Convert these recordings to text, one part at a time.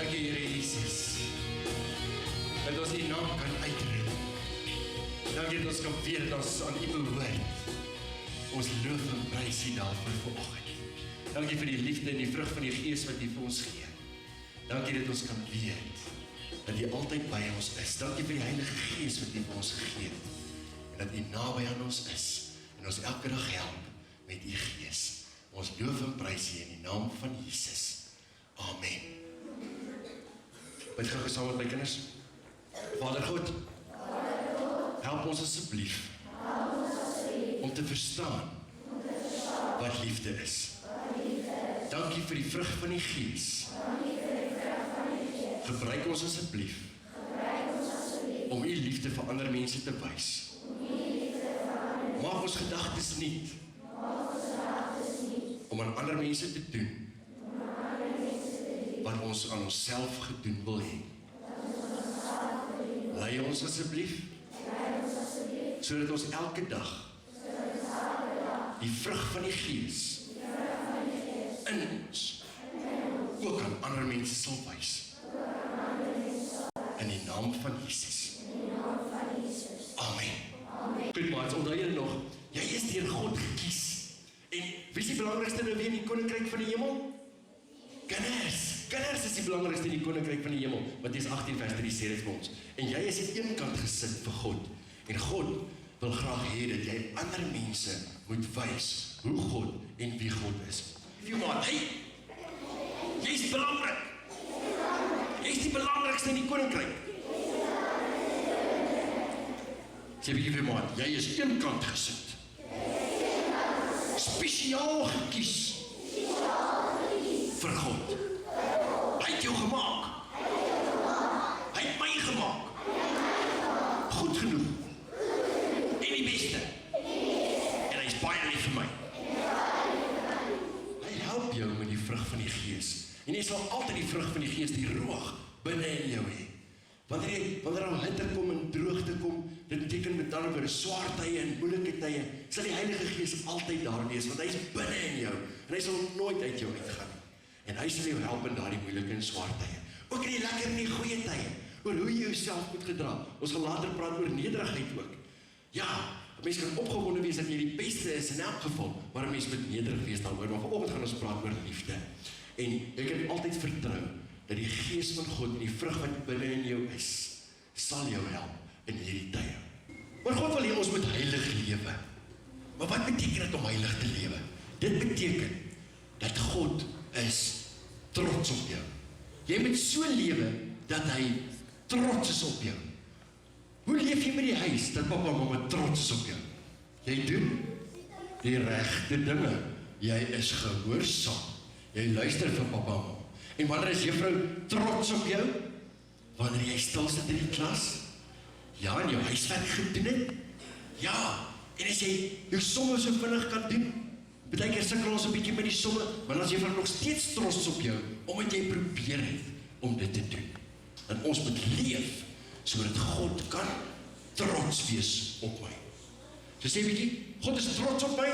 Dankie Here Jesus, dat ons die naam kan uitroep. Dankie dat ons kan weet dat ons aan U behoort. Ons loof en prys U daarvoor vanoggend. Dankie vir die liefde en die vrug van die Gees wat U vir ons gee. Dankie dat ons kan weet dat U altyd by ons is. Dankie vir die Heilige Gees wat U vir ons gegee het. En dat U naby aan ons is en ons elke dag help met U Gees. Ons loof en prys U in die naam van Jesus. Amen. Bid gou saam met my kinders. Vader God, help ons asseblief om te verstaan wat liefde is. Dankie vir die vrug van die Gees. Gebruik ons asseblief om U liefde vir ander mense te wys. Maak ons gedagtes nuut om aan ander mense te doen wat ons aan onsself gedoen wil hê. Lei ons asseblief sodat ons elke dag die vrug van die Gees in ons ook aan ander mense sal wys. In die naam van Jesus. Amen. Goed maats, onthou julle nog, jy is deur God gekies. En wie is die belangrikste nou weer in die koninkryk van die hemel? Kinders is die belangrikste in die koninkryk van die hemel. Mattheus 18 vers 3 sê dit vir ons. En jy is aan een kant gesit vir God. En God wil graag hê dat jy ander mense moet wys hoe God en wie God is. Jy maar, jy is belangrik. Jy is die belangrikste in die koninkryk. Sê bietjie vir my, jy is een kant gesit. Spesiaal gekies vir God. Hy het jou gemaak. Hy het my gemaak. Goed genoeg. En die beste. En hy is baie lief vir my. Hy help jou met die vrug van die Gees. En jy sal altyd die vrug van die Gees, die roog, binne in jou hê. Wanneer al hitte kom en droogte kom, dit beteken met ander woorde swaar tye en moeilike tye, sal die Heilige Gees altyd daar wees, want hy is binne in jou, en hy sal nooit uit jou uitgaan. En hy sal jou help in daardie moeilike en swaar tye. Ook in die lekker en die goeie tye, oor hoe jy jouself moet gedra. Ons gaan later praat oor nederigheid ook. Ja, 'n mens kan opgewonde wees dat jy die beste is in elk geval, maar 'n mens moet nederig wees daaroor. Maar vanoggend gaan ons praat oor liefde. En jy kan altyd vertrou dat die Gees van God en die vrug wat binne in jou is, sal jou help in hierdie tye. Maar God wil hê ons moet heilig lewe. Maar wat beteken dit om heilig te lewe? Dit beteken dat God is trots op jou. Jy moet so lewe dat hy trots is op jou. Hoe leef jy met die huis dat papa en mamma trots is op jou? Jy doen die regte dinge. Jy is gehoorsaam. Jy luister vir papa en mamma. En wanneer is juffrou trots op jou? Wanneer jy stil sit in die klas? Ja, en jou huiswerk gedoen het? Ja, en as jy jou somme so vinnig kan doen? Partykeer sukkel ons 'n bietjie met die somme, maar as juffrou nog steeds trots op jou, omdat jy probeer het om dit te doen. En ons moet leef, sodat God kan trots wees op my. So sê bietjie, God is trots op my?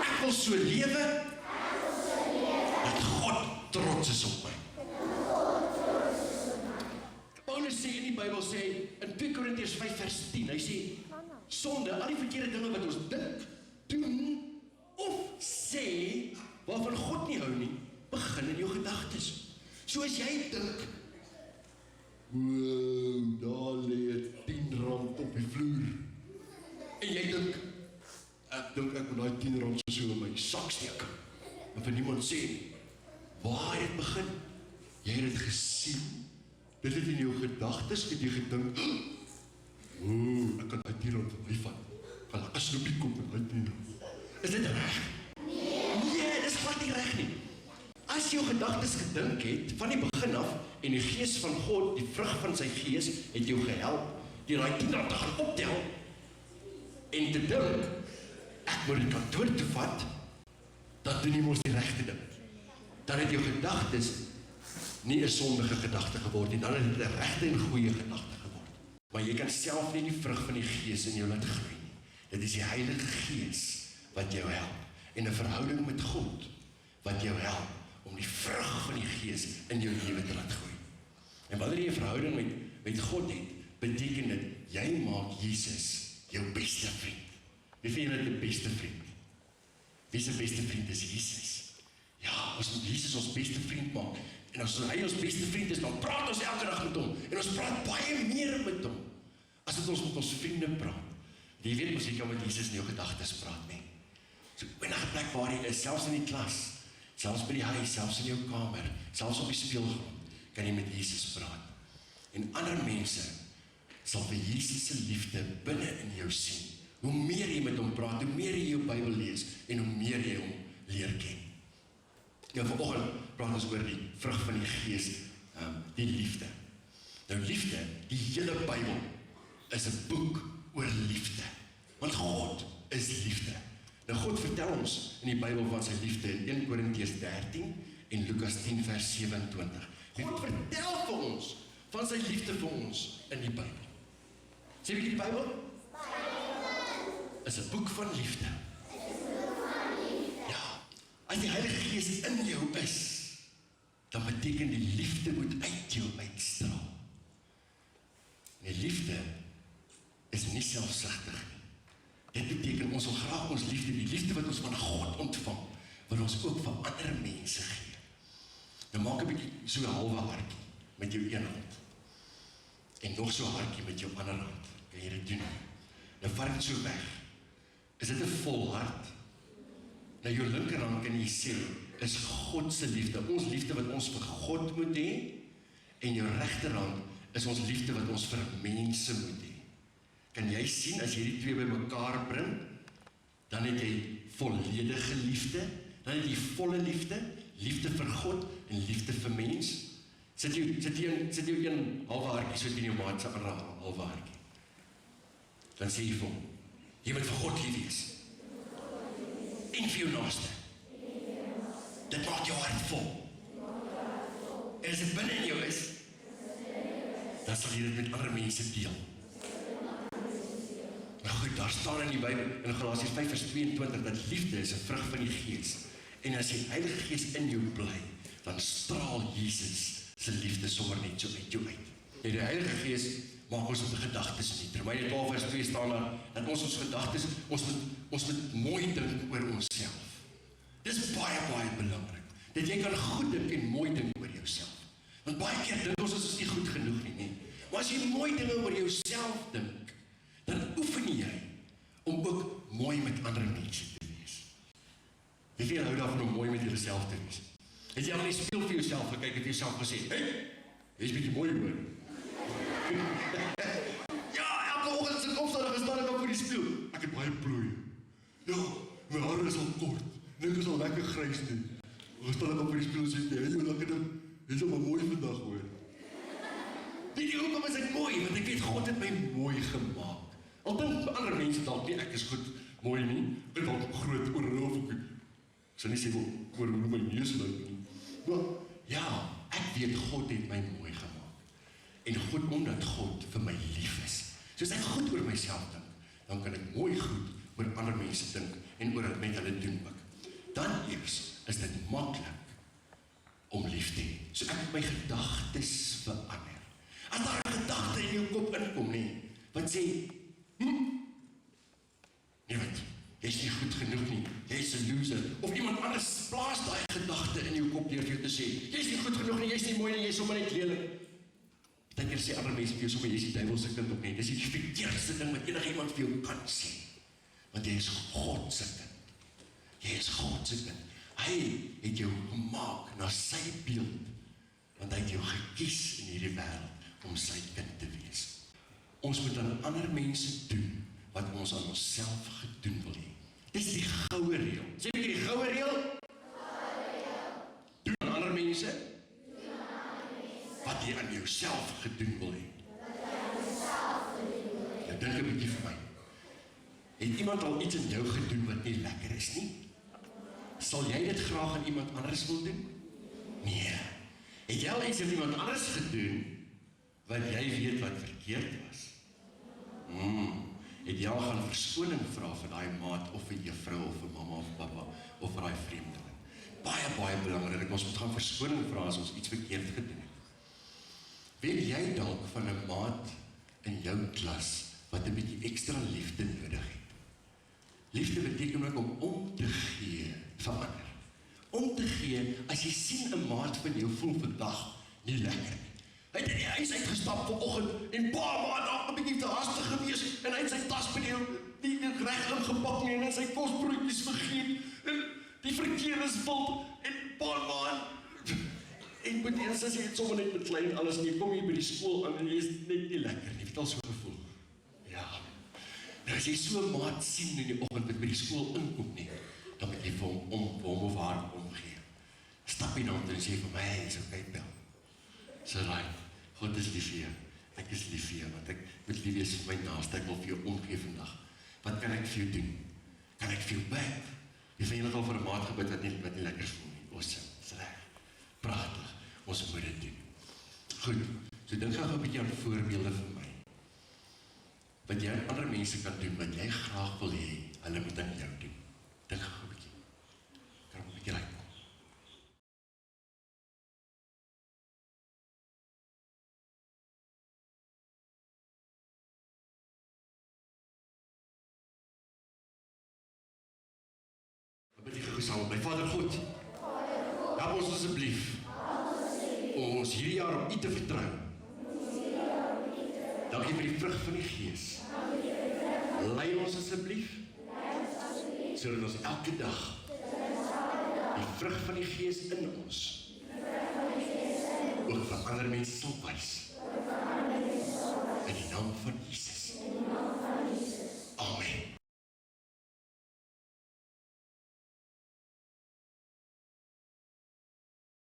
Ek wil so lewe, dat God trots is op my. Paulus sê in die Bybel sê, in 2 Korintiërs 5 vers 10, hy sê, sonde, al die verkeerde dinge wat ons dink, doen, of sê, waarvan God nie hou nie, begin in jou gedagtes. So as jy dink, wow, daar lê 10 rand op die vloer, en jy dink, ek moet daai 10 rand so in my sak steek, en vir niemand sê, waar het dit begin? Jy het dit gesien, dit het in jou gedagtes, het jy gedink, ek kan uit hier rond van my vat, kan ek 'n snoepie koop en uit hier. Is dit reg? Nee, dit is glad nie reg nie. As jou gedagtes gedink het, van die begin af, en die Gees van God, die vrug van sy Gees, het jou gehelp, die daai 10 rand te gaan optel, en te dink, ek moet die kantoor toe vat, dan doen jy mos die regte ding. Dan het jou gedagtes nie 'n sondige gedagte geword nie, dan het dit 'n regte en goeie gedagte geword. Maar jy kan self nie die vrug van die Gees in jou laat groei nie. Dit is die Heilige Gees wat jou help, en 'n verhouding met God wat jou help om die vrug van die Gees in jou lewe te laat groei. En wanneer jy 'n verhouding met God het, beteken dit, jy maak Jesus jou beste vriend. Wie vind jy die beste vriend? Wie se beste vriend is Jesus? Ja, ons moet Jesus ons beste vriend maak. En as hy ons beste vriend is, dan praat ons elke dag met hom. En ons praat baie meer met hom, as wat ons met ons vriende praat. Jy weet mos, jy kan met Jesus in jou gedagtes praat, nie? So enige plek waar jy is, selfs in die klas, selfs by die huis, selfs in jou kamer, selfs op die speelgrond, kan jy met Jesus praat. En ander mense sal vir Jesus se liefde binne in jou sien. Hoe meer jy met hom praat, hoe meer jy jou Bybel lees, en hoe meer jy hom leer ken. Nou vanoggend praat ons oor die vrug van die Gees, die liefde. Nou liefde, die hele Bybel, is 'n boek oor liefde. Want God is liefde. Nou God vertel ons in die Bybel van sy liefde in 1 Korintiërs 13 en Lukas 10 vers 27. God vertel vir ons van sy liefde vir ons in die Bybel. Sê jy die Bybel? Is 'n boek van liefde. Ja, as die Heilige Gees in jou is, dan beteken die liefde moet uit jou uitstraal. En die liefde is nie selfsugtig nie. Dit beteken ons wil graag ons liefde, die liefde wat ons van God ontvang, wil ons ook van ander mense gee. Nou maak 'n bietjie so 'n halwe hartjie met jou een hand. En nog so 'n hartjie met jou ander hand. Kan jy dit doen? Nou vat dit so weg. Is dit 'n vol hart? Nou jou linkerhand kan jy sê, is God se liefde, ons liefde wat ons vir God moet hê, en jou regterhand is ons liefde wat ons vir mense moet hê. Kan jy sien, as jy die twee bymekaar bring, dan het jy volledige liefde, dan het jy volle liefde, liefde vir God en liefde vir mens. Sit jy een halwe hartjie so teen jou maat se ander halwe hartjie. Dan sê jy vir hom, jy moet vir God lief wees. En vir jou naaste. Dit maak jou hart vol. En as dit binne in jou is, dan sal jy dit met ander mense deel. Nou goed, daar staan in die Bybel, in Galasiërs 5 vers 22, dat liefde is 'n vrug van die Gees. En as die Heilige Gees in jou bly, dan straal Jesus se liefde sommer net so uit jou uit. En die Heilige Gees maak ons op gedagtes nie. Romeine 12 vers 2 staan daar, dat ons gedagtes, ons moet mooi dink oor onsself. Dis baie belangrik, dat jy kan goed dink en mooi dink oor jouself. Want baie keer dink ons is nie goed genoeg nie. Maar as jy mooi dinge oor jouself dink, dan oefen jy om ook mooi met ander mense te wees. Wie veel hou daarvan om mooi met jouself te wees? Het jy al in die spieël vir jouself gekyk en vir jouself gesê, hey, jy is bietjie mooi hoor. Ja, elke oggend as ek opstaan, gestaan ek op voor die spieël. Ek het baie plooi. Ja, my hare is al kort. Ek is al lekker grys nie. Gestaan ek op voor die spieël en sê, hey, jy is al mooi vandag hoor. Weet jy hoekom is ek mooi? Want ek weet God het my mooi gemaak. Al dink ander mense dalk nie, ek is goed mooi nie, ek dalk groot oor ek sal nie sê oor hoe my neus lyk nie. Maar ja, ek weet God het my mooi gemaak. En God, omdat God vir my lief is. Soos ek goed oor myself dink, dan kan ek mooi goed oor ander mense dink en oor wat met hulle doen ook. Dan eers is dit maklik om lief te hê. So ek moet my gedagtes verander. As daar 'n gedagte in jou kop inkom nie, wat sê, nee wat, jy is nie goed genoeg nie, jy is 'n loser, of iemand anders plaas daai gedagte in jou kop deur vir jou te sê, jy is nie goed genoeg nie, jy is nie mooi nie, jy is sommer net lelik. Partykeer sê ander mense vir jou sommer, jy is die duiwel se kind ook nie, dis die verkeerdste ding wat enigiemand vir jou kan sê, want jy is God se kind. Jy is God se kind. Hy het jou gemaak na sy beeld, want hy het jou gekies in hierdie wêreld om sy kind te wees. Ons moet aan ander mense doen wat ons aan onsself gedoen wil hê. Dis die goue reël. Sê jy die goue reël? Doen aan ander mense wat jy aan jouself gedoen wil hê. Nou dink 'n bietjie vir my. Het iemand al iets in jou gedoen wat nie lekker is nie? Sal jy dit graag aan iemand anders wil doen? Nee. Het jy al iets aan iemand anders gedoen wat jy weet wat verkeerd was? Het jy al gaan verskoning vra vir daai maat of vir juffrou of vir mamma of pappa of vir daai vreemdeling? baie belangrik. Ons moet gaan verskoning vra as ons iets verkeerd gedoen het. Weet jy dalk van 'n maat in jou klas wat 'n bietjie ekstra liefde nodig het? Liefde beteken ook om te gee vir ander. Om te gee, as jy sien 'n maat van jou voel vandag nie lekker nie. Hy het in die huis uitgestap vanoggend en maat dalk 'n bietjie te hastig gewees en hy het sy tas nie reg ingepak nie en hy sy kosbroodjies vergeet en die verkeer is vol en maat en moet eers as jy het sommer net met klein alles nie, kom jy by die skool aan en jy is net nie lekker nie, het al so gevoel. Ja. Nou as jy so 'n maat sien in die oggend wat by die skool inkom nie, dan moet jy vir hom of haar omgee. Stap jy dan en sê vir my, hey, is okay, Bel. So right, God is lief vir jou. Ek is lief vir jou, want ek moet lief wees vir my naaste, ek wil vir jou omgee vandag. Wat kan ek vir jou doen? Kan ek vir jou bid? Jy van julle al vir 'n maat gebid wat nie lekker voel nie. Awesome, is reg. Pragtig, ons moet dit doen. Goed, so dink gou 'n bietjie aan voorbeelde vir my. Wat jy aan ander mense kan doen, wat jy graag wil hê, hulle moet aan jou doen. Dink gou 'n bietjie. Kan 'n bietjie raai. Bid die gesaam by Vader God. Help ons asseblief. Ons hierdie jaar om U te vertrou. Dankie vir die vrug van die Gees. Lei ons asseblief. Sodat ons elke dag die vrug van die Gees in ons ook vir ander mense sal wys. In die naam van Jesus.